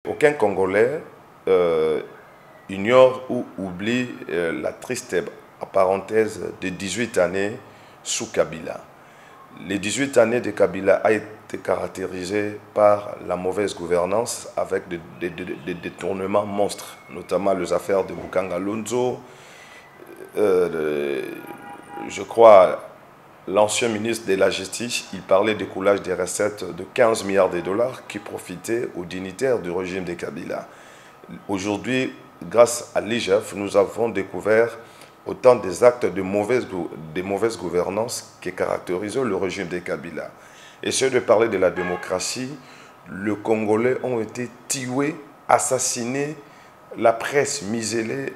Aucun Congolais ignore ou oublie la triste parenthèse de 18 années sous Kabila. Les 18 années de Kabila a été caractérisées par la mauvaise gouvernance avec des détournements monstres, notamment les affaires de Bukanga Lonzo, je crois l'ancien ministre de la Justice, il parlait du coulage des recettes de 15 milliards de dollars qui profitaient aux dignitaires du régime de Kabila. Aujourd'hui, grâce à l'IGF, nous avons découvert autant des actes de mauvaise gouvernance qui caractérisent le régime de Kabila. Et c'est de parler de la démocratie, les Congolais ont été tués, assassinés, la presse muselée,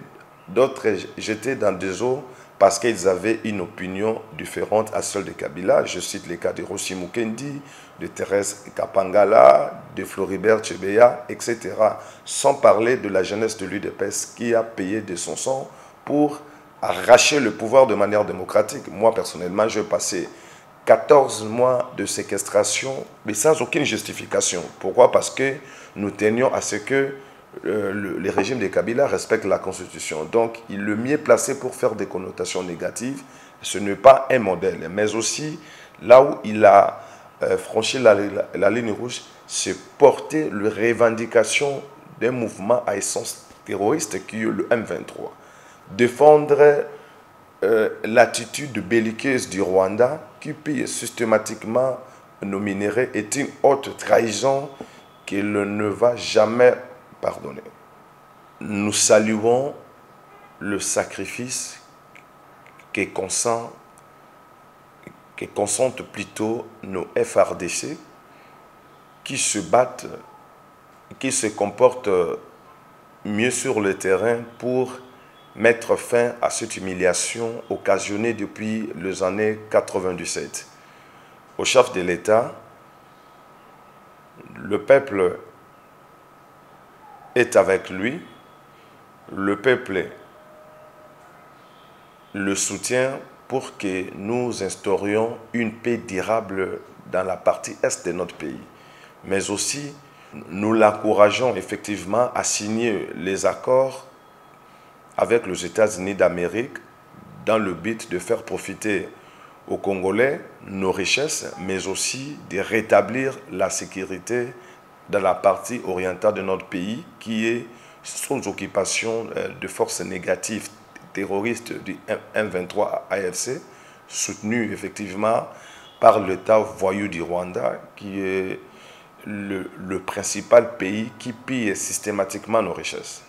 d'autres jetés dans des eaux parce qu'ils avaient une opinion différente à celle de Kabila. Je cite les cas de Rossi Mukendi, de Thérèse Kapangala, de Floribert Chebeya, etc. Sans parler de la jeunesse de l'UDPS qui a payé de son sang pour arracher le pouvoir de manière démocratique. Moi, personnellement, j'ai passé 14 mois de séquestration, mais sans aucune justification. Pourquoi? Parce que nous tenions à ce que les régimes de Kabila respectent la Constitution. Donc, il est le mieux placé pour faire des connotations négatives. Ce n'est pas un modèle, mais aussi, là où il a franchi la ligne rouge, c'est porter les revendications d'un mouvement à essence terroriste qui est le M23. Défendre l'attitude belliqueuse du Rwanda qui pille systématiquement nos minéraux est une haute trahison qu'il ne va jamais pardonner. Nous saluons le sacrifice que consentent plutôt nos FRDC qui se battent, qui se comportent mieux sur le terrain pour mettre fin à cette humiliation occasionnée depuis les années 97. Au chef de l'État, le peuple est avec lui, le peuple le soutient pour que nous instaurions une paix durable dans la partie est de notre pays. Mais aussi, nous l'encourageons effectivement à signer les accords avec les États-Unis d'Amérique dans le but de faire profiter aux Congolais nos richesses, mais aussi de rétablir la sécurité dans la partie orientale de notre pays qui est sous occupation de forces négatives terroristes du M23 AFC, soutenues effectivement par l'État voyou du Rwanda, qui est le principal pays qui pille systématiquement nos richesses.